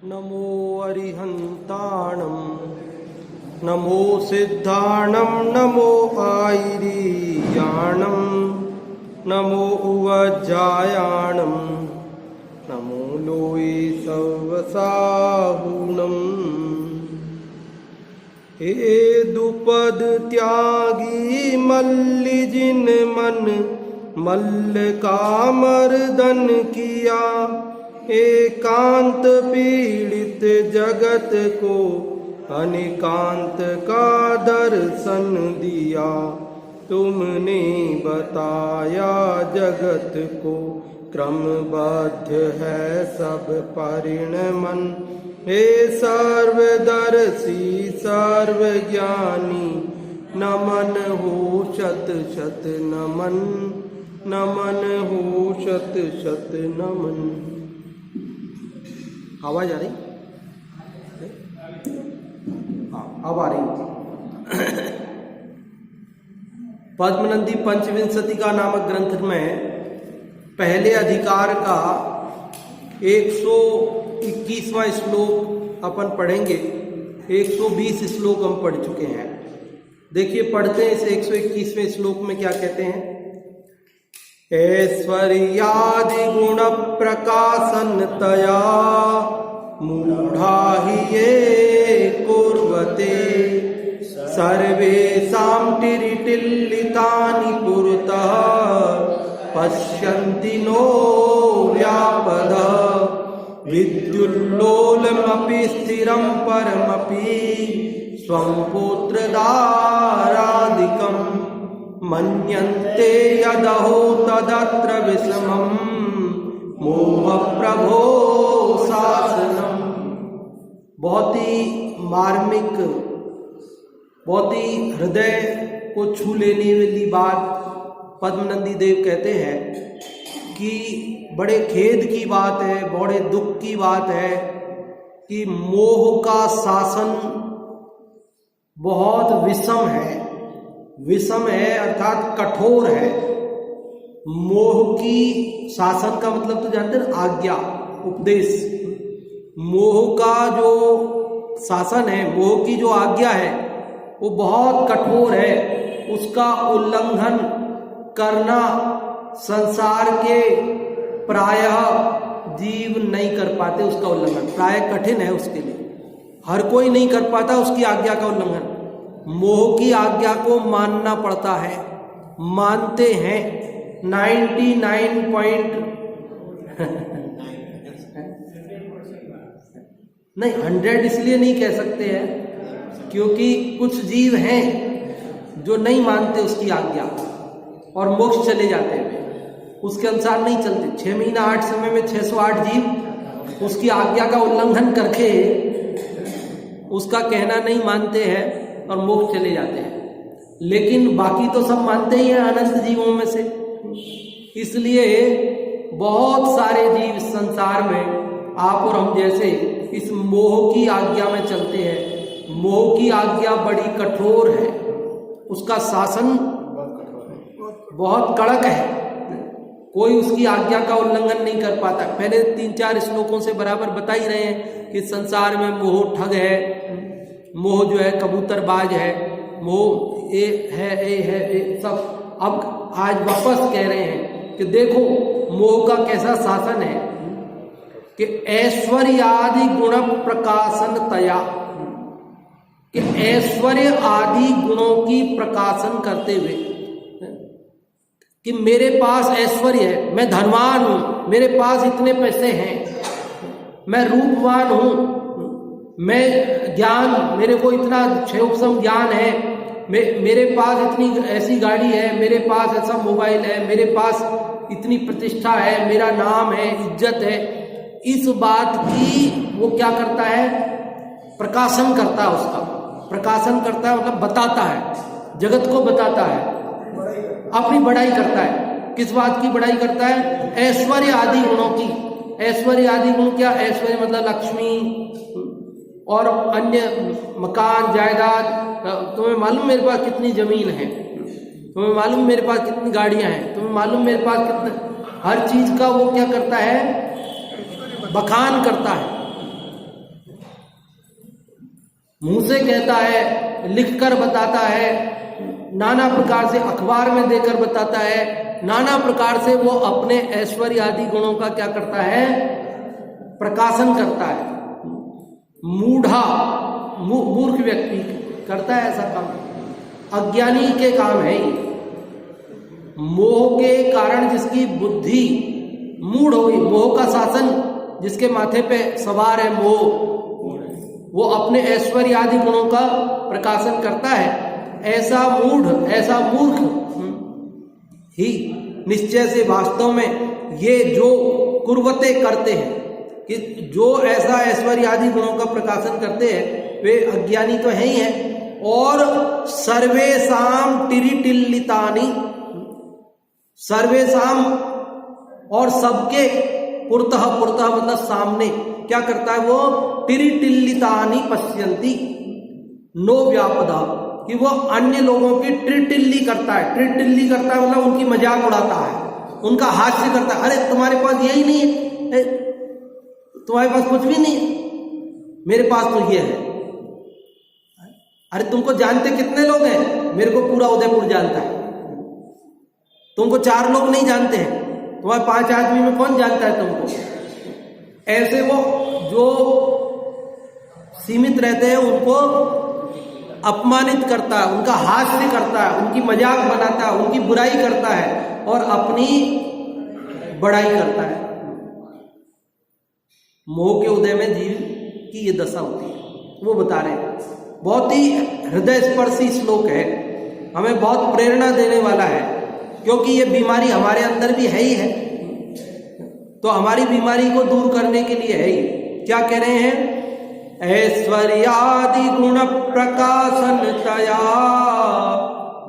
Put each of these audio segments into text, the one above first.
नमो अरिहन्ताणं नमो सिद्धाणं नमो आयिरीयाणं नमो उवज्जायाणं नमो लोये सर्वसाहुणं। हे दुपद त्यागी मल्ल जिन मन मल्ल का मर्दन किया, एकांत पीड़ित जगत को अनिकांत का दर्शन दिया। तुमने बताया जगत को क्रमबद्ध है सब परिणमन। हे सर्वदर्शी सर्वज्ञानी नमन हो शत शत नमन, नमन हो शत शत नमन। आवाज आ रही? हाँ अब आ रही। पद्मनंदी पंचविंशतिका नामक ग्रंथ में पहले अधिकार का 121वां श्लोक अपन पढ़ेंगे। 120 श्लोक हम पढ़ चुके हैं। देखिए पढ़ते हैं इस 121वें श्लोक में क्या कहते हैं। ऐश्वर्यादि गुण प्रकाशनतया मूढ़ा हि ये कुर्वते, सर्वेषां टिरिटिल्लितानि पुरतः पश्यन्ति नो व्यापदः। विद्युल्लोलमपि स्थिरं परमपि स्वं पुत्रदारादिकम् मन्यन्ते यदहो तदत्र विषमं मोह प्रभो शासनम। बहुत ही मार्मिक, बहुत ही हृदय को छू लेने वाली बात पद्मनंदी देव कहते हैं कि बड़े खेद की बात है, बड़े दुख की बात है कि मोह का शासन बहुत विषम है। विषम है अर्थात कठोर है। मोह की शासन का मतलब तो जानते हैं, आज्ञा, उपदेश। मोह का जो शासन है, मोह की जो आज्ञा है वो बहुत कठोर है। उसका उल्लंघन करना संसार के प्रायः जीव नहीं कर पाते। उसका उल्लंघन प्रायः कठिन है उसके लिए। हर कोई नहीं कर पाता उसकी आज्ञा का उल्लंघन। मोह की आज्ञा को मानना पड़ता है। मानते हैं 99 नहीं 100 इसलिए नहीं कह सकते हैं क्योंकि कुछ जीव हैं जो नहीं मानते उसकी आज्ञा और मोक्ष चले जाते हैं, उसके अनुसार नहीं चलते। 6 महीना 8 समय में 608 जीव उसकी आज्ञा का उल्लंघन करके उसका कहना नहीं मानते हैं और मोक्ष चले जाते हैं। लेकिन बाकी तो सब मानते ही हैं अनंत जीवों में से। इसलिए बहुत सारे जीव इस संसार में, आप और हम जैसे, इस मोह की आज्ञा में चलते हैं। मोह की आज्ञा बड़ी कठोर है, उसका शासन बहुत कड़क है। कोई उसकी आज्ञा का उल्लंघन नहीं कर पाता। पहले 3-4 श्लोकों से बराबर बता ही रहे हैं कि संसार में मोह ठग है, मोह जो है कबूतरबाज है, मोह ए है सब। अब आज वापस कह रहे हैं कि देखो मोह का कैसा शासन है कि ऐश्वर्य आदि गुण प्रकाशन तया, कि ऐश्वर्य आदि गुणों की प्रकाशन करते हुए कि मेरे पास ऐश्वर्य है, मैं धनवान हूं, मेरे पास इतने पैसे हैं, मैं रूपवान हूं, मैं ज्ञान, मेरे को इतना क्षयोपम ज्ञान है, मेरे पास इतनी ऐसी गाड़ी है, मेरे पास ऐसा मोबाइल है, मेरे पास इतनी प्रतिष्ठा है, मेरा नाम है, इज्जत है। इस बात की वो क्या करता है, प्रकाशन करता है। उसका प्रकाशन करता है मतलब बताता है, जगत को बताता है, अपनी बढ़ाई करता है। किस बात की बढ़ाई करता है? ऐश्वर्य आदि गुणों की। ऐश्वर्य आदि गुण क्या? ऐश्वर्य मतलब लक्ष्मी और अन्य मकान जायदाद। तुम्हें मालूम मेरे पास कितनी जमीन है, तुम्हें मालूम मेरे पास कितनी गाड़ियां हैं, तुम्हें मालूम मेरे पास कितने, हर चीज का वो क्या करता है, बखान करता है। मुंह से कहता है, लिखकर बताता है, नाना प्रकार से अखबार में देकर बताता है, नाना प्रकार से वो अपने ऐश्वर्य आदि गुणों का क्या करता है, प्रकाशन करता है। मूर्ख व्यक्ति करता है ऐसा काम, अज्ञानी के काम है ये। मोह के कारण जिसकी बुद्धि मूढ़ हो गई, मोह का शासन जिसके माथे पे सवार है मोह, वो अपने ऐश्वर्य आदि गुणों का प्रकाशन करता है। ऐसा मूर्ख ही निश्चय से वास्तव में ये जो कुर्वते करते हैं, कि जो ऐसा ऐश्वर्य आदि गुणों का प्रकाशन करते हैं वे अज्ञानी तो है ही है। और सर्वेसाम टिरिटिल्लितानि, सर्वेसाम और सबके, पुरतः मतलब सामने क्या करता है वो, टिरिटिल्लितानि पश्यन्ति नो व्यापदा, कि वो अन्य लोगों की टिरिटिल्ली करता है। टिरिटिल्ली करता है मतलब उनकी मजाक उड़ाता है, उनका हास्य करता है। अरे तुम्हारे पास यही नहीं है, तुम्हारे पास कुछ भी नहीं है, मेरे पास तो ये है। अरे तुमको जानते कितने लोग हैं, मेरे को पूरा उदयपुर जानता है। तुमको 4 लोग नहीं जानते हैं, तुम्हारे 5 आदमी में कौन जानता है तुमको। ऐसे वो जो सीमित रहते हैं उनको अपमानित करता है, उनका हास्य करता है, उनकी मजाक बनाता है, उनकी बुराई करता है और अपनी बड़ाई करता है। मोह के उदय में जीव की ये दशा होती है, वो बता रहे हैं। बहुत ही हृदय स्पर्शी श्लोक है, हमें बहुत प्रेरणा देने वाला है, क्योंकि ये बीमारी हमारे अंदर भी है ही है। तो हमारी बीमारी को दूर करने के लिए है ही। क्या कह रहे हैं, ऐश्वर्यादि गुण प्रकाशन तया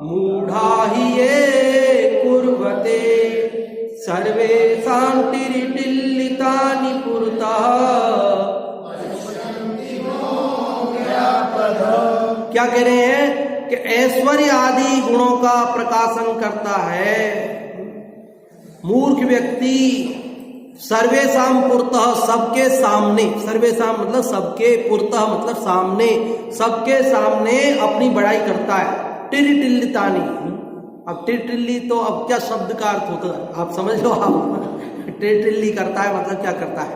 मूढ़ा ही ये कुर्वते सर्वेषां टिरिटिल्लितानि पुरतः। क्या कह रहे हैं कि ऐश्वर्य आदि गुणों का प्रकाशन करता है मूर्ख व्यक्ति, सर्वेषां पुरतः सबके सामने, सर्वेषां मतलब सबके, पुरतः मतलब सामने, सबके सामने अपनी बड़ाई करता है। टिरिटिल्लितानि, अब टिरिटिल्ली तो अब क्या शब्द का अर्थ होता है आप समझ लो। आप टिरिटिल्ली करता है मतलब क्या करता है,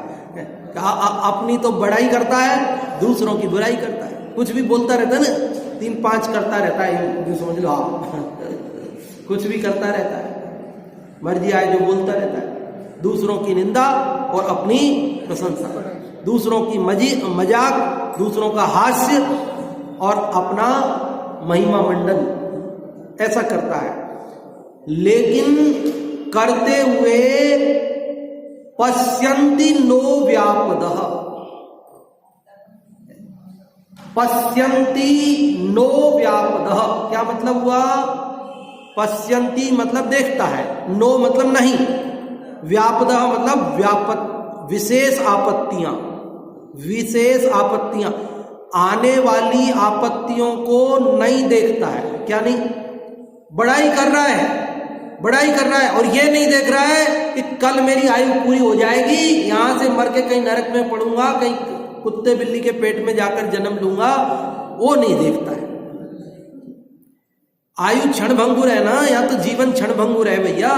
अपनी तो बड़ाई करता है, दूसरों की बुराई करता है, कुछ भी बोलता रहता है ना, 3-5 करता रहता है, जो समझ लो आप। कुछ भी करता रहता है, मर्जी आए जो बोलता रहता है, दूसरों की निंदा और अपनी प्रशंसा, दूसरों की मजाक, दूसरों का हास्य और अपना महिमा मंडन, ऐसा करता है। लेकिन करते हुए पश्यन्ति नो व्यापदः, पश्यन्ति नो व्यापदः क्या मतलब हुआ, पश्यन्ति मतलब देखता है, नो मतलब नहीं, व्यापदः मतलब व्यापक, विशेष आपत्तियां, विशेष आपत्तियां, आने वाली आपत्तियों को नहीं देखता है। क्या नहीं, बड़ाई कर रहा है, बड़ाई कर रहा है, और ये नहीं देख रहा है कि कल मेरी आयु पूरी हो जाएगी, यहां से मर के कहीं नरक में पड़ूंगा, कहीं कुत्ते बिल्ली के पेट में जाकर जन्म लूंगा, वो नहीं देखता है। आयु क्षणभंगुर है ना, या तो जीवन क्षणभंगुर है भैया।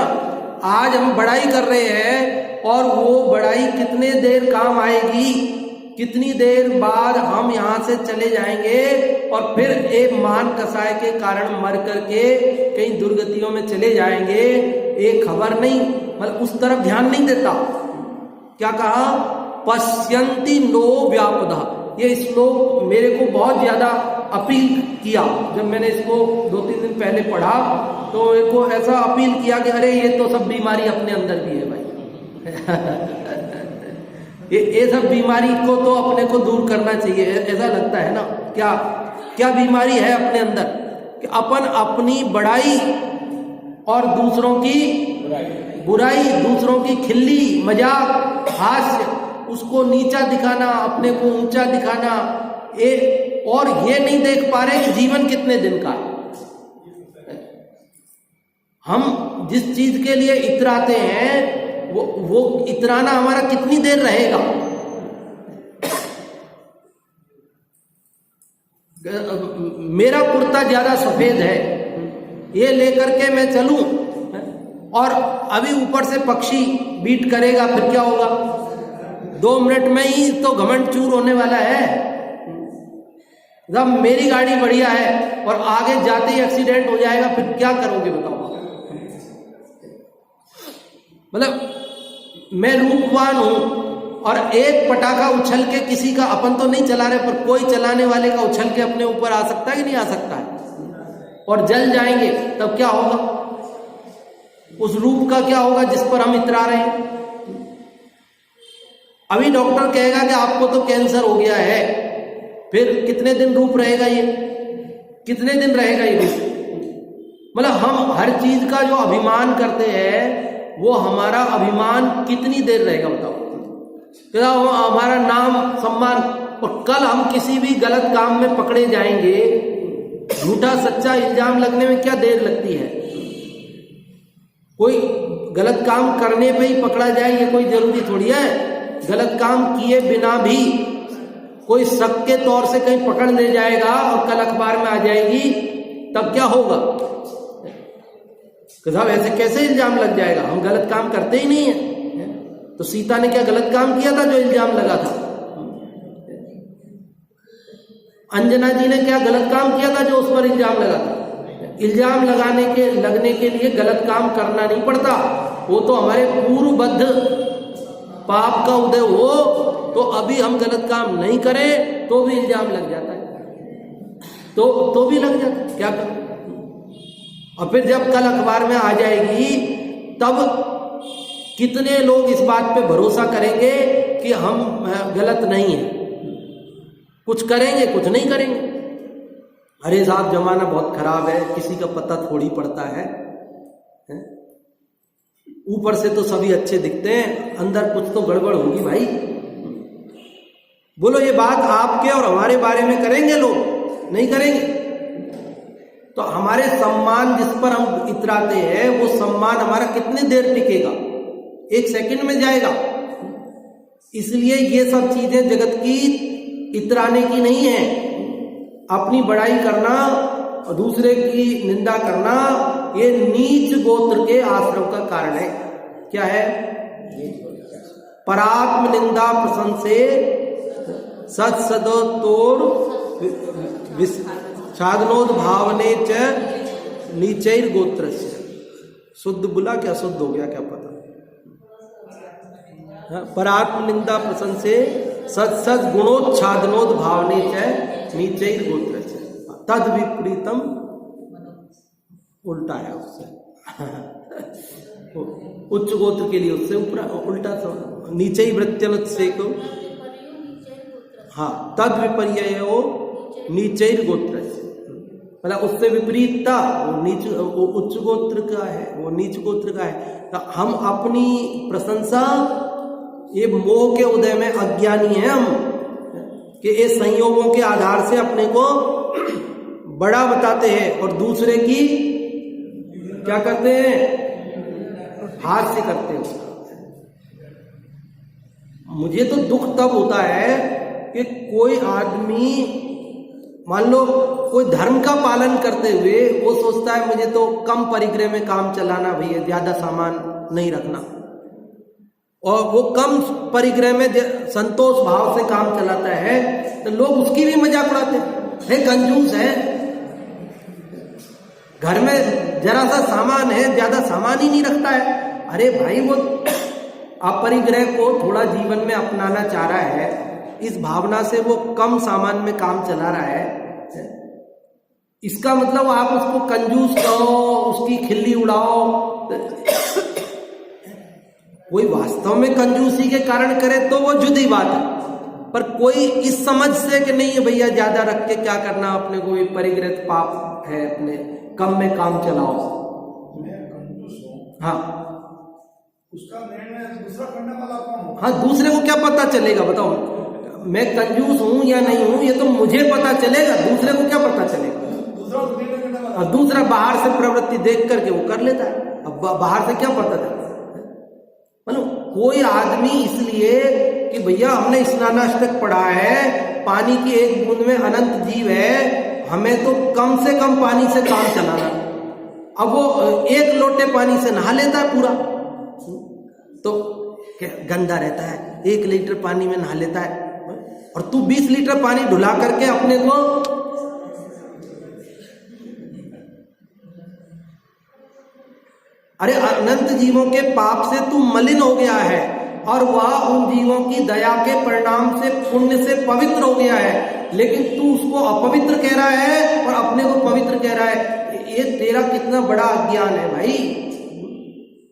आज हम बड़ाई कर रहे हैं और वो बड़ाई कितने देर काम आएगी, कितनी देर बाद हम यहां से चले जाएंगे और फिर एक मान कसाय के कारण मर करके कहीं दुर्गतियों में चले जाएंगे, एक खबर नहीं, मतलब उस तरफ ध्यान नहीं देता। क्या कहा, पश्यन्ति नो व्यापदः। ये श्लोक मेरे को बहुत ज्यादा अपील किया, जब मैंने इसको 2-3 दिन पहले पढ़ा तो मेरे को ऐसा अपील किया कि अरे ये तो सब बीमारी अपने अंदर भी है भाई। ये सब बीमारी को तो अपने को दूर करना चाहिए, ऐसा लगता है ना। क्या क्या बीमारी है अपने अंदर कि अपन अपनी बड़ाई और दूसरों की बुराई, दूसरों की खिल्ली, मजाक, हास्य, उसको नीचा दिखाना, अपने को ऊंचा दिखाना, और ये नहीं देख पा रहे कि जीवन कितने दिन का है। हम जिस चीज के लिए इतराते हैं वो इतराना हमारा कितनी देर रहेगा। मेरा कुर्ता ज्यादा सफेद है, ये लेकर के मैं चलूं और अभी ऊपर से पक्षी बीट करेगा, फिर क्या होगा? 2 मिनट में ही तो घमंड चूर होने वाला है। जब मेरी गाड़ी बढ़िया है और आगे जाते ही एक्सीडेंट हो जाएगा, फिर क्या करोगे बताओ? मतलब मैं रूपवान हूं और एक पटाखा उछल के किसी का, अपन तो नहीं चला रहे पर कोई चलाने वाले का उछल के अपने ऊपर आ सकता है कि नहीं आ सकता है? और जल जाएंगे तब क्या होगा? उस रूप का क्या होगा जिस पर हम इतरा रहे हैं? अभी डॉक्टर कहेगा कि आपको तो कैंसर हो गया है, फिर कितने दिन रूप रहेगा ये? कितने दिन रहेगा ये रूप? मतलब हम हर चीज का जो अभिमान करते हैं, वो हमारा अभिमान कितनी देर रहेगा बताओ? क्या हमारा नाम सम्मान, और कल हम किसी भी गलत काम में पकड़े जाएंगे, झूठा सच्चा इल्जाम लगने में क्या देर लगती है? कोई गलत काम करने पे ही पकड़ा जाए ये कोई जरूरी थोड़ी है। गलत काम किए बिना भी कोई शक के तौर से कहीं पकड़ ले जाएगा और कल अखबार में आ जाएगी, तब क्या होगा? साहब ऐसे कैसे इल्जाम लग जाएगा? हम गलत काम करते ही नहीं है। तो सीता ने क्या गलत काम किया था जो इल्जाम लगा था? अंजना जी ने क्या गलत काम किया था जो उस पर इल्जाम लगा था? इल्जाम लगने के लिए गलत काम करना नहीं पड़ता। वो तो हमारे पूर्वबद्ध पाप का उदय हो तो अभी हम गलत काम नहीं करें तो भी इल्जाम लग जाता है, तो भी लग जाता है। क्या करें? और फिर जब कल अखबार में आ जाएगी, तब कितने लोग इस बात पे भरोसा करेंगे कि हम गलत नहीं है? कुछ करेंगे, कुछ नहीं करेंगे। अरे साहब जमाना बहुत खराब है, किसी का पता थोड़ी पड़ता है। ऊपर से तो सभी अच्छे दिखते हैं, अंदर कुछ तो गड़बड़ होगी भाई। बोलो ये बात आपके और हमारे बारे में करेंगे लोग? नहीं करेंगे। तो हमारे सम्मान जिस पर हम इतराते हैं, वो सम्मान हमारा कितनी देर टिकेगा? 1 सेकंड में जाएगा। इसलिए ये सब चीजें जगत की इतराने की नहीं है। अपनी बड़ाई करना और दूसरे की निंदा करना, ये नीच गोत्र के आश्रम का कारण है। क्या है? परात्म निंदा प्रशंसे सद सदोत्तोर साधनोद भावने च नीचैर गोत्रस्य। शुद्ध बोला क्या शुद्ध हो गया क्या पता? परात्म निंदा प्रशंसे सद गुणोच्छादनोद भावने च नीचैर गोत्रस्य। तद विपरीतम उल्टा है उससे। उच्च गोत्र के लिए उससे उल्टा, तो नीचे ही वृत्त्यनुच्छेद को, हाँ, तद विपर्ययो नीचैर गोत्र, मतलब उससे विपरीतता वो उच्च गोत्र का है, वो नीच गोत्र का है। तो हम अपनी प्रशंसा, ये मोह के उदय में अज्ञानी है हम, कि ये संयोगों के आधार से अपने को बड़ा बताते हैं और दूसरे की क्या करते हैं? हास्य करते हैं। मुझे तो दुख तब होता है कि कोई आदमी, मान लो कोई धर्म का पालन करते हुए वो सोचता है मुझे तो कम परिग्रह में काम चलाना भैया, ज्यादा सामान नहीं रखना, और वो कम परिग्रह में संतोष भाव से काम चलाता है, तो लोग उसकी भी मजाक उड़ाते हैं, कंजूस है, घर में जरा सा सामान है, ज्यादा सामान ही नहीं रखता है। अरे भाई वो अपरिग्रह को थोड़ा जीवन में अपनाना चाह रहा है, इस भावना से वो कम सामान में काम चला रहा है। इसका मतलब आप उसको कंजूस कहो, उसकी खिल्ली उड़ाओ। कोई वास्तव में कंजूसी के कारण करे तो वो जुदी बात है, पर कोई इस समझ से कि नहीं है भैया ज्यादा रख के क्या करना, अपने को परिग्रह पाप है, अपने कम में काम चलाओ। हाँ, उसका निर्णय दूसरा करने वाला कौन होगा? हाँ, दूसरे को क्या पता चलेगा बताओ? मैं कंजूस हूं या नहीं हूं ये तो मुझे पता चलेगा, दूसरे को क्या पता चलेगा? दूसरा बाहर से प्रवृत्ति देख करके वो कर लेता है। अब बाहर से क्या पता चलता? मतलब कोई आदमी इसलिए कि भैया हमने स्नानाष्टक पढ़ा है, पानी की एक बूंद में अनंत जीव है, हमें तो कम से कम पानी से काम चलाना। अब वो एक लोटे पानी से नहा लेता है पूरा, तो गंदा रहता है, 1 लीटर पानी में नहा लेता है, और तू 20 लीटर पानी ढुला करके अपने को, अरे अनंत जीवों के पाप से तू मलिन हो गया है, और वह उन जीवों की दया के परिणाम से पुण्य से पवित्र हो गया है, लेकिन तू उसको अपवित्र कह रहा है और अपने को पवित्र कह रहा है। ये तेरा कितना बड़ा अज्ञान है भाई।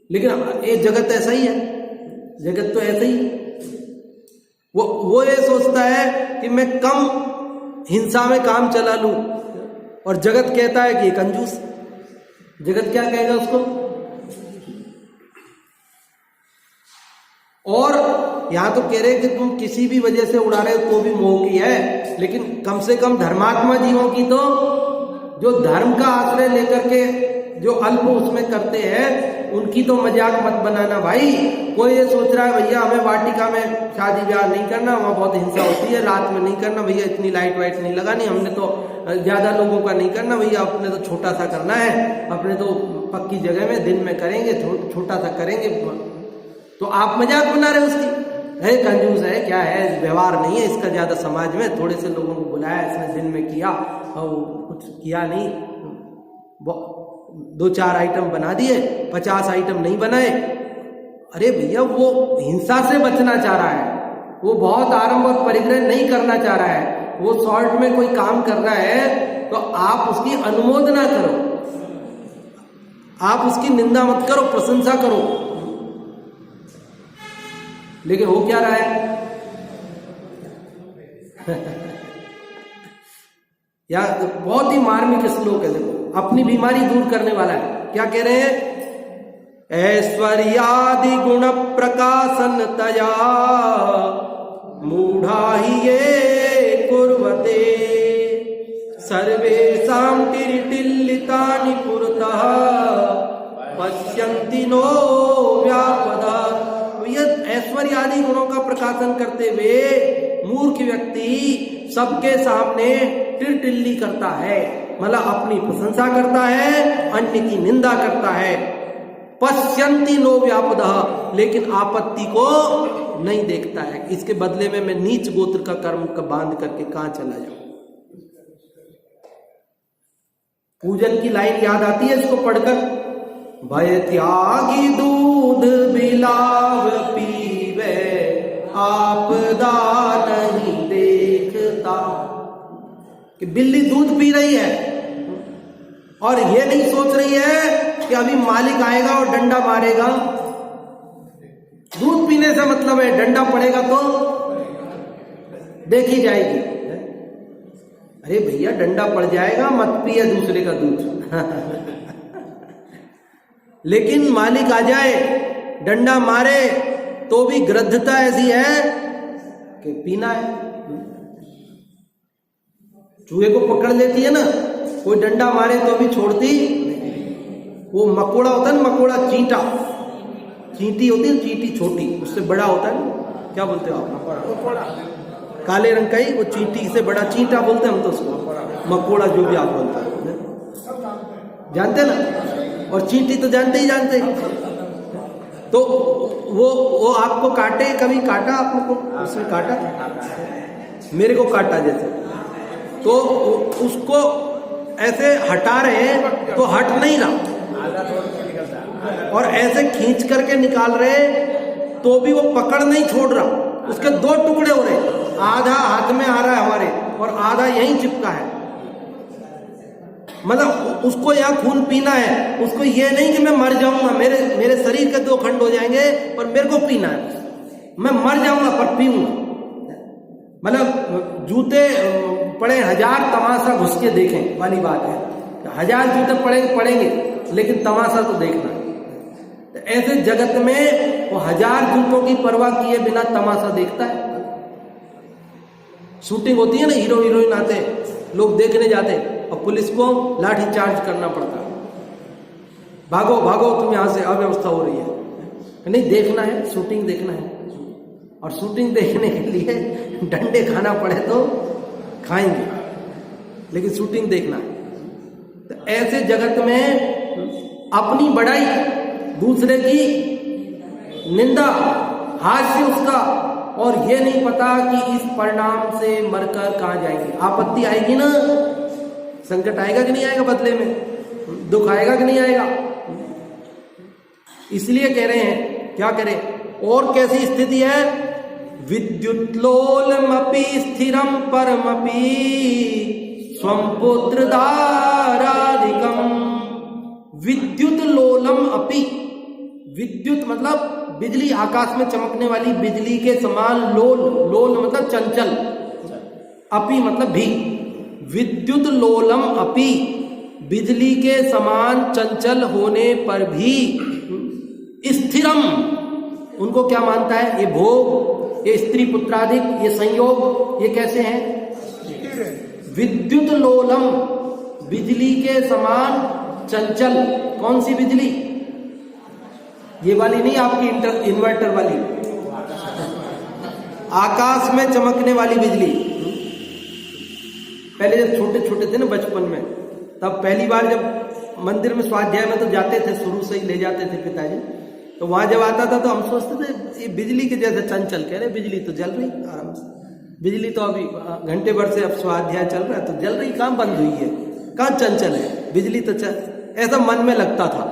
लेकिन ये जगत ऐसा ही है, जगत तो ऐसा ही है। वो ये सोचता है कि मैं कम हिंसा में काम चला लूं, और जगत कहता है कि ये कंजूस। जगत क्या कहेगा उसको? और यहां तो कह रहे कि तुम किसी भी वजह से उड़ा रहे हो तो भी मोह की है, लेकिन कम से कम धर्मात्मा जीवों की तो, जो धर्म का आश्रय लेकर के जो अल्प उसमें करते हैं, उनकी तो मजाक मत बनाना भाई। कोई ये सोच रहा है भैया हमें वाटिका में शादी ब्याह नहीं करना, वहां बहुत हिंसा होती है, रात में नहीं करना भैया, इतनी लाइट वाइट नहीं लगानी, हमने तो ज्यादा लोगों का नहीं करना भैया, अपने तो छोटा सा करना है, अपने तो पक्की जगह में दिन में करेंगे, छोटा सा करेंगे। तो आप मजाक बना रहे उसकी, है कंजूस है, क्या है, व्यवहार नहीं है इसका ज्यादा समाज में, थोड़े से लोगों को बुलाया इसने दिन में किया और कुछ किया नहीं, 2-4 आइटम बना दिए, 50 आइटम नहीं बनाए। अरे भैया वो हिंसा से बचना चाह रहा है, वो बहुत आरंभ और परिग्रह नहीं करना चाह रहा है, वो शॉर्ट में कोई काम कर रहा है, तो आप उसकी अनुमोदना करो, आप उसकी निंदा मत करो, प्रशंसा करो। लेकिन हो क्या रहा है यार, बहुत ही मार्मिक श्लोक है, देखो अपनी बीमारी दूर करने वाला है। क्या कह रहे हैं? ऐश्वर्यादि गुण प्रकाशन तया मूढ़ा ही ये कुर्वते सर्वेषां तिरिटिल्लितानि पुरतः पश्यन्ति नो व्यापदा। ऐश्वर्य आदि गुणों का प्रकाशन करते हुए मूर्ख व्यक्ति सबके सामने टिल्ली करता है, मतलब अपनी प्रशंसा करता है, अन्य की निंदा करता है। पश्यन्ति नो व्यापदः, लेकिन आपत्ति को नहीं देखता है। इसके बदले में मैं नीच गोत्र का कर्म का बांध करके कहां चला जाऊं। पूजन की लाइन याद आती है इसको पढ़कर, भय त्यागी दूध बिलाव पीवे आपदा नहीं देखता। कि बिल्ली दूध पी रही है और ये नहीं सोच रही है कि अभी मालिक आएगा और डंडा मारेगा। दूध पीने से मतलब है डंडा पड़ेगा तो देखी जाएगी। अरे भैया डंडा पड़ जाएगा, मत पिए दूसरे का दूध। लेकिन मालिक आ जाए, डंडा मारे, तो भी गृद्धता ऐसी है कि पीना है। चूहे को पकड़ लेती है ना, कोई डंडा मारे तो भी छोड़ती। वो मकोड़ा होता है ना, मकोड़ा, चींटा, चींटी होती है, चींटी छोटी, उससे बड़ा होता है ना, क्या बोलते हो आप? काले रंग का ही, वो चींटी से बड़ा चींटा बोलते हैं हम तो उसको, मकोड़ा जो भी आप बोलते हैं, जानते ना। और चींटी तो जानते ही जानते। तो वो आपको काटे, कभी काटा आपको? उसने काटा, मेरे को काटा जैसे, तो उसको ऐसे हटा रहे हैं तो हट नहीं रहा, और ऐसे खींच करके निकाल रहे तो भी वो पकड़ नहीं छोड़ रहा। उसके 2 टुकड़े हो रहे, आधा हाथ में आ रहा है हमारे और आधा यहीं चिपका है। मतलब उसको यहाँ खून पीना है, उसको ये नहीं कि मैं मर जाऊंगा, मेरे शरीर के 2 खंड हो जाएंगे पर मेरे को पीना है, मैं मर जाऊंगा पर पीऊंगा। मतलब जूते पड़े 1000 तमाशा घुस के देखें वाली बात है। 1000 जूते पड़ेंगे लेकिन तमाशा तो देखना है। तो ऐसे जगत में वो 1000 जूतों की परवाह किए बिना तमाशा देखता है। शूटिंग होती है ना, हीरो हीरोइन आते, लोग देखने जाते और पुलिस को लाठी चार्ज करना पड़ता, भागो भागो तुम यहां से, अव्यवस्था हो रही है। नहीं, देखना है, शूटिंग देखना है। और शूटिंग देखने के लिए डंडे खाना पड़े तो खाएंगे, लेकिन शूटिंग देखना है। तो ऐसे जगत में अपनी बड़ाई, दूसरे की निंदा, हास्य उसका, और ये नहीं पता कि इस परिणाम से मरकर कहां जाएंगे। आपत्ति आएगी ना, संकट आएगा कि नहीं आएगा, बदले में दुख आएगा कि नहीं आएगा। इसलिए कह रहे हैं, क्या करें। और कैसी स्थिति है, विद्युतलोलमपि स्थिरम परमपि स्वं पुत्र दाराधिकम। विद्युत लोलम अपि, विद्युत मतलब बिजली, आकाश में चमकने वाली बिजली के समान, लोल, लोल मतलब चंचल, अपि मतलब भी। विद्युत लोलम अपि, बिजली के समान चंचल होने पर भी, स्थिरम, उनको क्या मानता है, ये भोग, ये स्त्री पुत्राधिक, ये संयोग, ये कैसे हैं। विद्युत लोलम, बिजली के समान चंचल। कौन सी बिजली, ये वाली नहीं, आपकी इन्वर्टर वाली, आकाश में चमकने वाली बिजली। पहले जब छोटे छोटे थे ना बचपन में, तब पहली बार जब मंदिर में स्वाध्याय में तो जाते थे, शुरू से ही ले जाते थे पिताजी, तो वहां जब आता था तो हम सोचते थे ये बिजली के जैसे चंचल, कह रहे बिजली तो जल रही आराम से, बिजली तो अभी घंटे भर से अब स्वाध्याय चल रहा है तो जल रही, कहां बंद हुई है, कहां चंचल है बिजली, तो ऐसा मन में लगता था।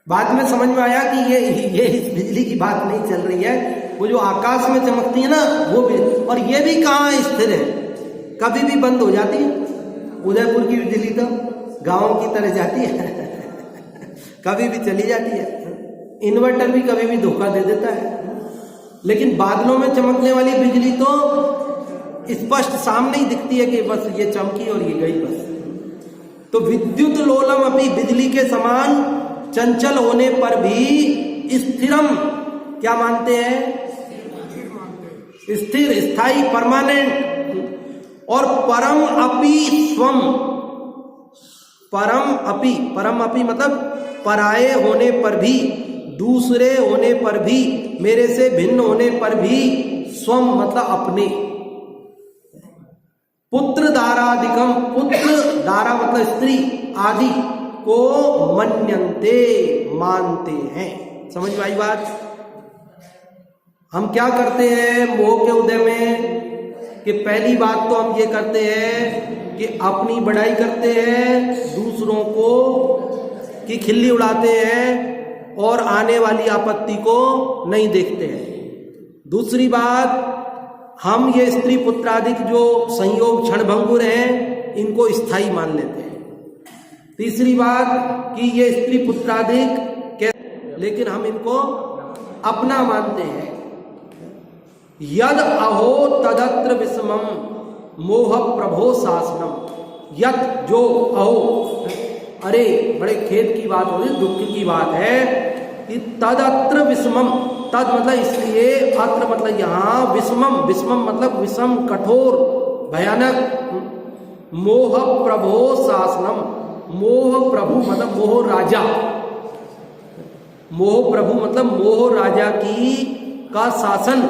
बाद में समझ में आया कि ये इस बिजली की बात नहीं चल रही है, वो जो आकाश में चमकती है ना वो भी, और ये भी कहाँ स्थिर है, कभी भी बंद हो जाती है। उदयपुर की बिजली तो गांव की तरह जाती है कभी भी चली जाती है। इन्वर्टर भी कभी भी धोखा दे देता है, लेकिन बादलों में चमकने वाली बिजली तो स्पष्ट सामने ही दिखती है कि बस ये चमकी और ये गई बस। तो विद्युत लोलम अपनी, बिजली के समान चंचल होने पर भी स्थिरम, क्या मानते हैं, स्थिर, स्थायी, परमानेंट। और परम अपि स्वम, परम अपि, परम अपि मतलब पराये होने पर भी, दूसरे होने पर भी, मेरे से भिन्न होने पर भी, स्वम मतलब अपने। पुत्र दाराधिकम, पुत्र दारा मतलब स्त्री, आदि को मन्यन्ते मानते हैं। समझ में आई बात। हम क्या करते हैं मोह के उदय में, कि पहली बात तो हम ये करते हैं कि अपनी बड़ाई करते हैं, दूसरों को की खिल्ली उड़ाते हैं और आने वाली आपत्ति को नहीं देखते हैं। दूसरी बात, हम ये स्त्री पुत्रादिक जो संयोग क्षणभंगुर हैं इनको स्थायी मान लेते हैं। तीसरी बात कि ये स्त्री पुत्रादिक कैसे, लेकिन हम इनको अपना मानते हैं। यद अहो तदत्र विषमम मोह प्रभो शासनम, यद जो अहो, अरे बड़े खेद की बात हो रही, दुख की बात है कि तदत्र विषमम, तद मतलब इसलिए, अत्र मतलब यहां, विषमम, विषमम मतलब विषम, कठोर, भयानक, मोह प्रभो शासनम, मोह प्रभु मतलब मोह राजा, मोह प्रभु मतलब मोह राजा की का शासन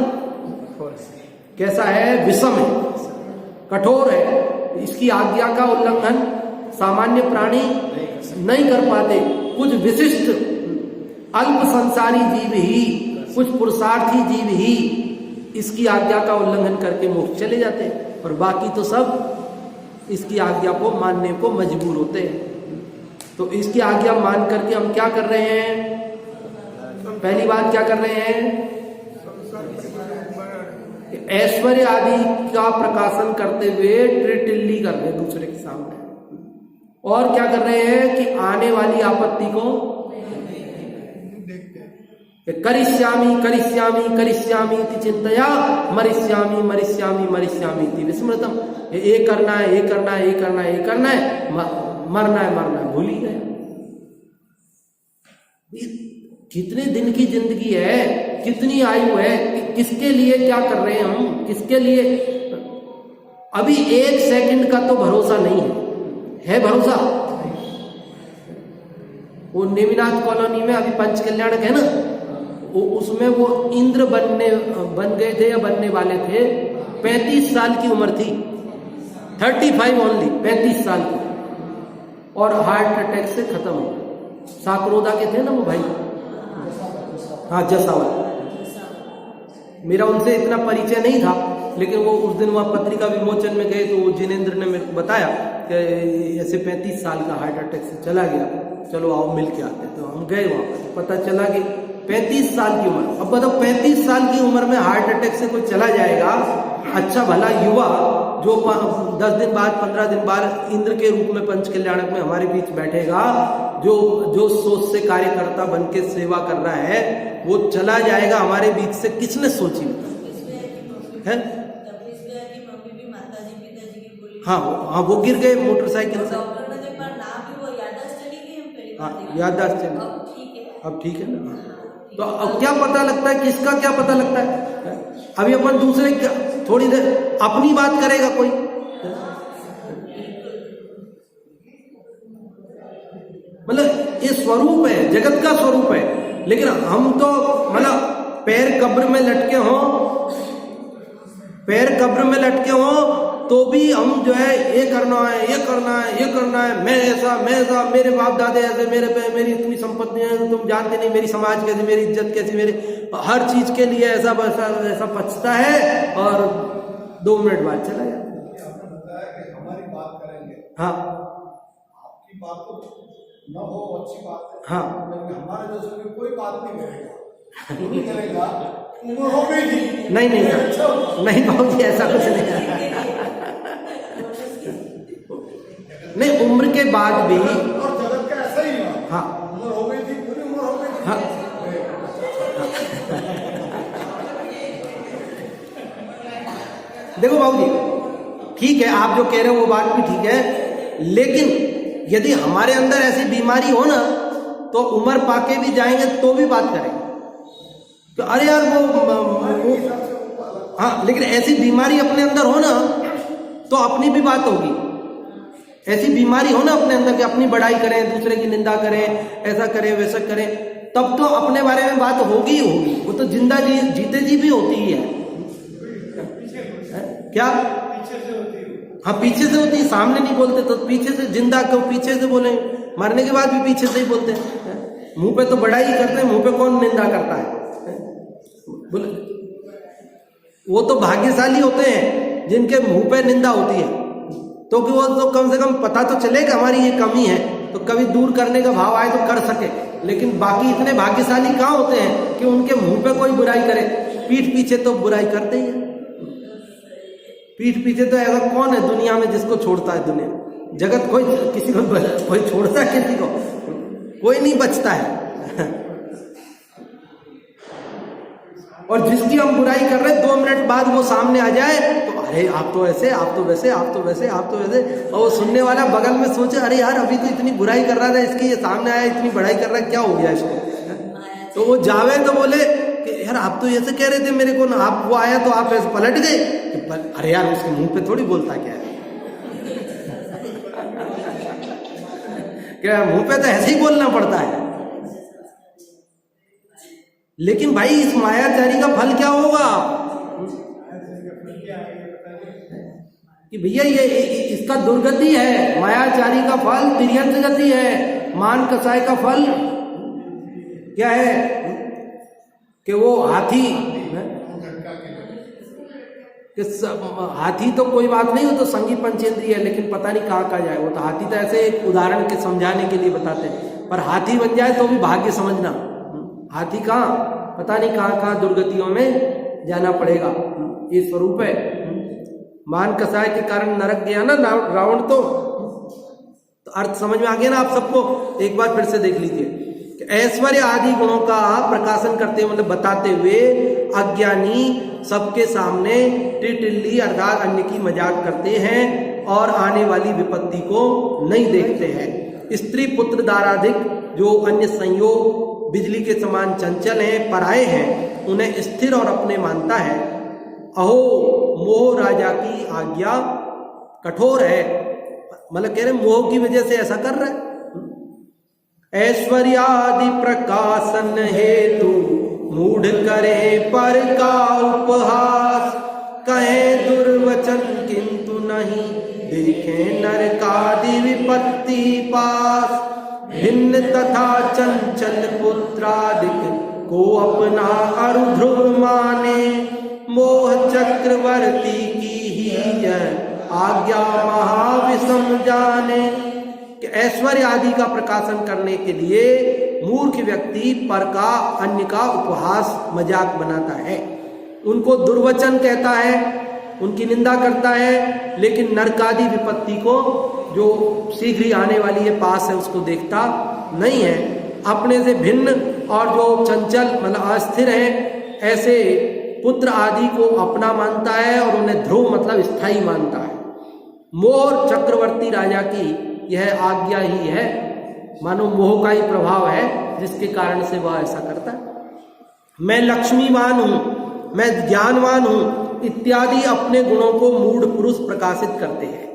कैसा है, विषम है, कठोर है। इसकी आज्ञा का उल्लंघन सामान्य प्राणी नहीं कर पाते, कुछ विशिष्ट अल्प संसारी जीव ही, कुछ पुरुषार्थी जीव ही इसकी आज्ञा का उल्लंघन करके मोक्ष चले जाते हैं, और बाकी तो सब इसकी आज्ञा को मानने को मजबूर होते हैं। तो इसकी आज्ञा मान करके हम क्या कर रहे हैं, पहली बात क्या कर रहे हैं, ऐश्वर्य आदि का प्रकाशन करते हुए टिल्ली कर रहे हैं दूसरे के सामने, और क्या कर रहे हैं कि आने वाली आपत्ति को करिष्यामि करिष्यामि करिष्यामि इति चिंतया मरिष्यामि मरिष्यामि मरिष्यामि इति विस्मृतम। ये करना है, ये करना है, ये करना है, ये करना है, मरना है, मरना है, भूल ही गए। कितने दिन की जिंदगी है, कितनी आयु है, किसके लिए क्या कर रहे हैं हम, किसके लिए, अभी एक सेकंड का तो भरोसा नहीं है भरोसा। वो नेमिनाथ कॉलोनी में अभी पंच कल्याणक है ना, उसमें वो इंद्र बन गए थे या बनने वाले थे। 35 साल की उम्र थी, 35 ओनली, 35 साल की, और हार्ट अटैक से खत्म हो गए। साकरोदा के थे ना वो भाई, हाँ जसावल। मेरा उनसे इतना परिचय नहीं था, लेकिन वो उस दिन वहाँ पत्रिका विमोचन में गए तो जिनेंद्र ने मेरे को बताया कि ऐसे 35 साल का हार्ट अटैक से चला गया, चलो आओ मिल के आते। तो हम गए वहाँ पर, पता चला कि 35 साल की उम्र। अब बताओ 35 साल की उम्र में हार्ट अटैक से कोई चला जाएगा, अच्छा भला युवा जो 10 दिन बाद 15 दिन बाद इंद्र के रूप में पंच कल्याणक में हमारे बीच बैठेगा, जो सोच से कार्यकर्ता बन के सेवा कर रहा है, वो चला जाएगा हमारे बीच से। किसने सोची है? हाँ हाँ, वो गिर गए मोटरसाइकिल से। हाँ याददाश्त चली, अब ठीक है ना। तो अब क्या पता लगता है, किसका क्या पता लगता है? अभी अपन दूसरे थोड़ी देर अपनी बात करेगा कोई, मतलब ये स्वरूप है, जगत का स्वरूप है। लेकिन हम तो मतलब पैर कब्र में लटके हों तो भी हम जो है ये करना है, ये करना है, ये करना है, मैं ऐसा, मेरे बाप दादे ऐसे, मेरे पे मेरी इतनी संपत्ति है, तुम जानते नहीं मेरी समाज कैसी, मेरी इज्जत कैसी, मेरी हर चीज के लिए ऐसा पछता है, और 2 मिनट बाद चला जाता। आपने बताया कि हमारी बात करेंगे, हाँ आपकी बात तो न हो अच्छी बात है, हाँ, लेकिन हमारे जैसे में कोई बात नहीं करेगा, उम्र हो गई थी। नहीं बाबू जी, ऐसा कुछ नहीं। नहीं, उम्र के बाद भी, और जगत का ऐसा ही है। हाँ उम्र हो गई थी, पूरी उम्र हो गई थी। हाँ देखो बाबू जी, ठीक है आप जो कह रहे हो वो बात भी ठीक है, लेकिन यदि हमारे अंदर ऐसी बीमारी हो ना, तो उम्र पाके भी जाएंगे तो भी बात करेंगे। तो अरे यार वो हाँ, लेकिन ऐसी बीमारी अपने अंदर हो ना तो अपनी भी बात होगी। ऐसी बीमारी हो ना अपने अंदर कि अपनी बड़ाई करें, दूसरे की निंदा करें, ऐसा करें वैसा करें, तब तो अपने बारे में बात होगी ही होगी। वो तो जिंदा जीते जी भी होती ही है। क्या हाँ, पीछे से होती है, सामने नहीं बोलते। तो पीछे से जिंदा क्यों पीछे से बोले, मरने के बाद भी पीछे से ही बोलते हैं। मुंह पे तो बड़ाई करते हैं, मुंह पे कौन निंदा करता है? बोले वो तो भाग्यशाली होते हैं जिनके मुंह पे निंदा होती है, तो कि वो तो कम से कम पता तो चले कि हमारी ये कमी है, तो कभी दूर करने का भाव आए तो कर सके। लेकिन बाकी इतने भाग्यशाली कहाँ होते हैं कि उनके मुंह पे कोई बुराई करे, पीठ पीछे तो बुराई करते ही है। पीठ पीछे तो ऐसा कौन है दुनिया में जिसको छोड़ता है? दुनिया जगत कोई किसी को कोई छोड़ता है? किसी को कोई नहीं बचता है। और जिसकी हम बुराई कर रहे हैं 2 मिनट बाद वो सामने आ जाए तो अरे आप तो ऐसे, आप तो वैसे, आप तो वैसे, आप तो वैसे, और वो सुनने वाला बगल में सोचे अरे यार अभी तो इतनी बुराई कर रहा था इसकी, ये सामने आया इतनी बड़ाई कर रहा है, क्या हो गया इसको? तो वो जावे तो बोले कि यार आप तो ऐसे कह रहे थे मेरे को ना, आप वो आया तो आप ऐसे पलट गए। अरे यार उसके मुंह पे थोड़ी बोलता क्या है, क्या मुंह पे तो ऐसे ही बोलना पड़ता है। लेकिन भाई इस मायाचारी का फल क्या होगा कि भैया ये इसका दुर्गति है। मायाचारी का फल तिर्यंत गति है। मान कसाय का फल क्या है कि वो हाथी हाथी तो कोई बात नहीं, हो तो संगी पंचेंद्रिय है, लेकिन पता नहीं कहाँ जाए वो तो। हाथी तो ऐसे एक उदाहरण के समझाने के लिए बताते हैं, पर हाथी बन जाए तो भी भाग्य समझना। हाथी कहाँ पता नहीं कहाँ दुर्गतियों में जाना पड़ेगा। ये स्वरूप है। मान कसाय के कारण नरक गया ना रावण, तो अर्थ समझ में आ गया ना आप सबको? एक बार फिर से देख लीजिए। ऐश्वर्य आदि गुणों का प्रकाशन करते हुए, मतलब बताते हुए, अज्ञानी सबके सामने टिल्ली अर्थात अन्य की मजाक करते हैं और आने वाली विपत्ति को नहीं देखते हैं। स्त्री पुत्र दाराधिक जो अन्य संयोग बिजली के समान चंचल हैं, पराये हैं, उन्हें स्थिर और अपने मानता है। अहो मोह राजा की आज्ञा कठोर है, मतलब कह रहे मोह की वजह से ऐसा कर रहा है। ऐश्वर्यादि प्रकाशन हेतु मूढ़ करे पर का उपहास, कहे दुर्वचन किंतु नहीं, देखे नरकादि विपत्ति पास। भिन्न तथा चंचल पुत्रादिक, को अपना अरु ध्रुव माने, मोह चक्रवर्ती की ही यह आज्ञा महाविषम जाने। कि ऐश्वर्य आदि का प्रकाशन करने के लिए मूर्ख व्यक्ति पर का, अन्य का उपहास मजाक बनाता है, उनको दुर्वचन कहता है, उनकी निंदा करता है, लेकिन नरकादि विपत्ति को, जो शीघ्र ही आने वाली है, पास है, उसको देखता नहीं है। अपने से भिन्न और जो चंचल मतलब अस्थिर है, ऐसे पुत्र आदि को अपना मानता है और उन्हें ध्रुव मतलब स्थायी मानता है। मोह चक्रवर्ती राजा की यह आज्ञा ही है, मानो मोह का ही प्रभाव है जिसके कारण से वह ऐसा करता है। मैं लक्ष्मीवान हूं, मैं ज्ञानवान हूं इत्यादि अपने गुणों को मूढ़ पुरुष प्रकाशित करते हैं।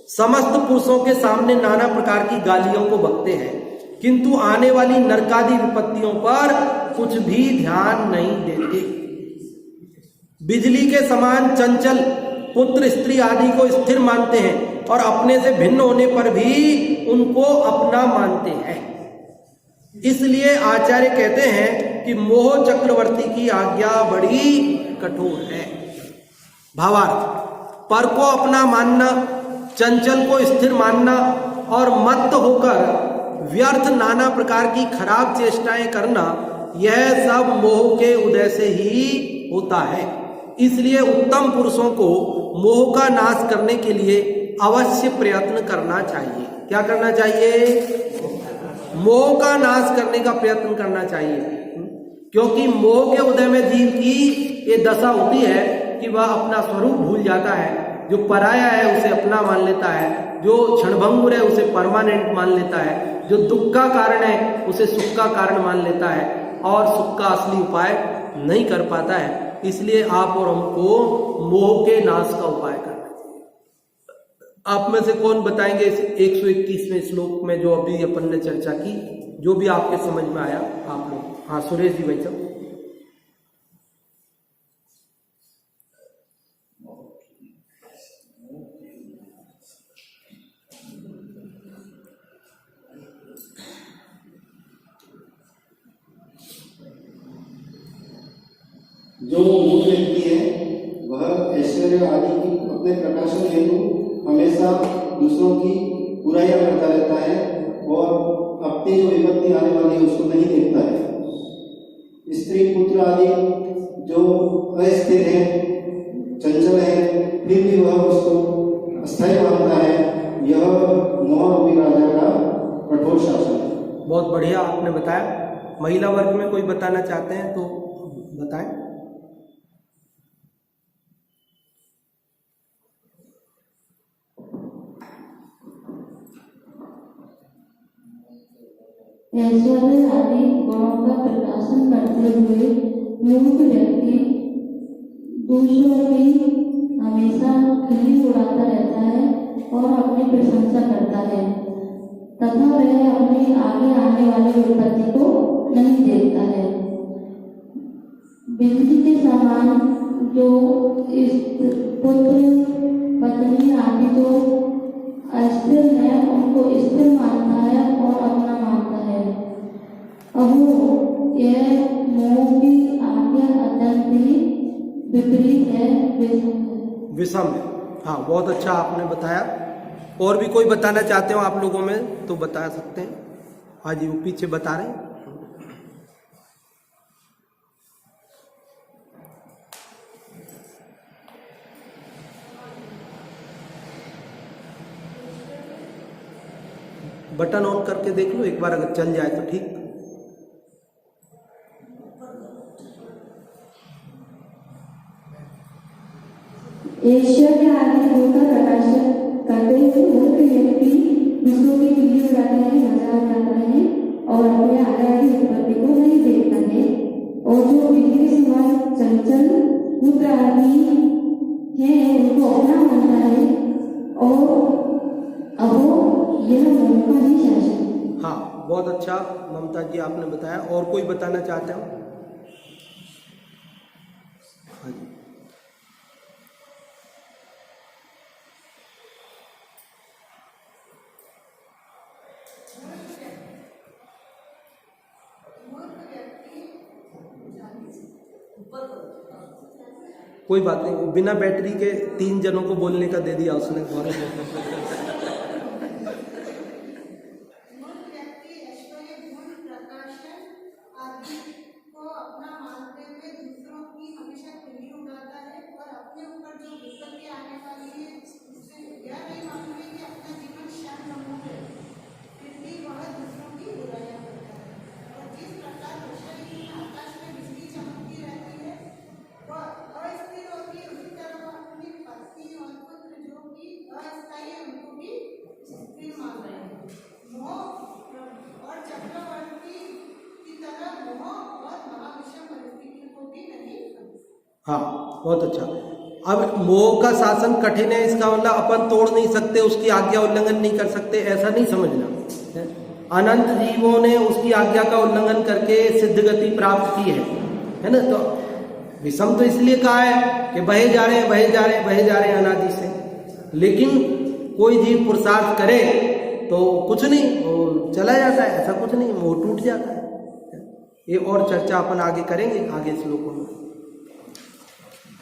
समस्त पुरुषों के सामने नाना प्रकार की गालियों को बकते हैं, किंतु आने वाली नरकादि विपत्तियों पर कुछ भी ध्यान नहीं देते। बिजली के समान चंचल पुत्र स्त्री आदि को स्थिर मानते हैं और अपने से भिन्न होने पर भी उनको अपना मानते हैं। इसलिए आचार्य कहते हैं कि मोह चक्रवर्ती की आज्ञा बड़ी कठोर है। भावार्थ, पर को अपना मानना, चंचल को स्थिर मानना और मत्त होकर व्यर्थ नाना प्रकार की खराब चेष्टाएं करना, यह सब मोह के उदय से ही होता है। इसलिए उत्तम पुरुषों को मोह का नाश करने के लिए अवश्य प्रयत्न करना चाहिए। क्या करना चाहिए? मोह का नाश करने का प्रयत्न करना चाहिए, क्योंकि मोह के उदय में जीव की ये दशा होती है कि वह अपना स्वरूप भूल जाता है। जो पराया है उसे अपना मान लेता है, जो क्षणभंगुर है उसे परमानेंट मान लेता है, जो दुख का कारण है उसे सुख का कारण मान लेता है और सुख का असली उपाय नहीं कर पाता है। इसलिए आप और हमको मोह के नाश का उपाय करना चाहिए। आप में से कौन बताएंगे इस 121वें श्लोक में जो अभी अपन ने चर्चा की, जो भी आपके समझ में आया आप लोग? हाँ, सुरेश जी भाई साहब। जो मूढ़ व्यक्ति है वह ऐश्वर्य आदि की अपने प्रकाशन हेतु हमेशा दूसरों की बुराइयां करता रहता है और अपनी जो विपत्ति आने वाली है उसको नहीं देखता है। स्त्री पुत्र आदि जो अस्थिर है, चंचल है, फिर भी वह उसको अस्थायी मानता है। यह मोह रूपी राजा का कठोर शासन है। बहुत बढ़िया आपने बताया। महिला वर्ग में कोई बताना चाहते हैं तो बताएं। ऐश्वर्य आदि गुणों का प्रकाशन करते हुए मूर्ख व्यक्ति दूसरों की हमेशा खिल्ली उड़ाता रहता है और अपनी प्रशंसा करता है, तथा वह अपनी आगे आने वाली विपत्ति को नहीं देखता है। बिजली के समान जो पुत्र पत्नी आदि जो अस्थिर है उनको स्थिर मानता है और अपना मानता है। अहो, यह मोह की आज्ञा अत्यंत ही विपरीत है, विषम है। हाँ, बहुत अच्छा आपने बताया। और भी कोई बताना चाहते हो आप लोगों में तो बता सकते हैं। हाँ जी, वो पीछे बता रहे हैं। बटन ऑन करके देख लो एक बार, अगर चल जाए तो ठीक। ऐश्वर्य आदि गुण का प्रकाशन करते हुए मूर्ख व्यक्ति दूसरों की खिल्ली उड़ाता है, मजाक उड़ाता है और अपने आगे आगे विपत्ति को नहीं देखता है। और जो बिजली के समान चंचल पुत्र आदि है उनको अपना मानता है और अहो, यह मोह का ही शासन। हाँ, बहुत अच्छा ममता जी आपने बताया। और कोई बताना चाहते हो? हाँ जी। कोई बात नहीं, बिना बैटरी के 3 जनों को बोलने का दे दिया उसने। हाँ, बहुत अच्छा। अब मोह का शासन कठिन है, इसका मतलब अपन तोड़ नहीं सकते, उसकी आज्ञा उल्लंघन नहीं कर सकते, ऐसा नहीं समझना। अनंत जीवों ने उसकी आज्ञा का उल्लंघन करके सिद्ध गति प्राप्त की है ना। तो विषम तो इसलिए कहा है कि बहे जा रहे हैं, बहे जा रहे हैं, बहे जा रहे हैं अनादि से। लेकिन कोई जीव पुरुषार्थ करे तो कुछ नहीं, वो चला जाता है, ऐसा कुछ नहीं, मोह टूट जाता है। ये और चर्चा अपन आगे करेंगे, आगे श्लोकों में।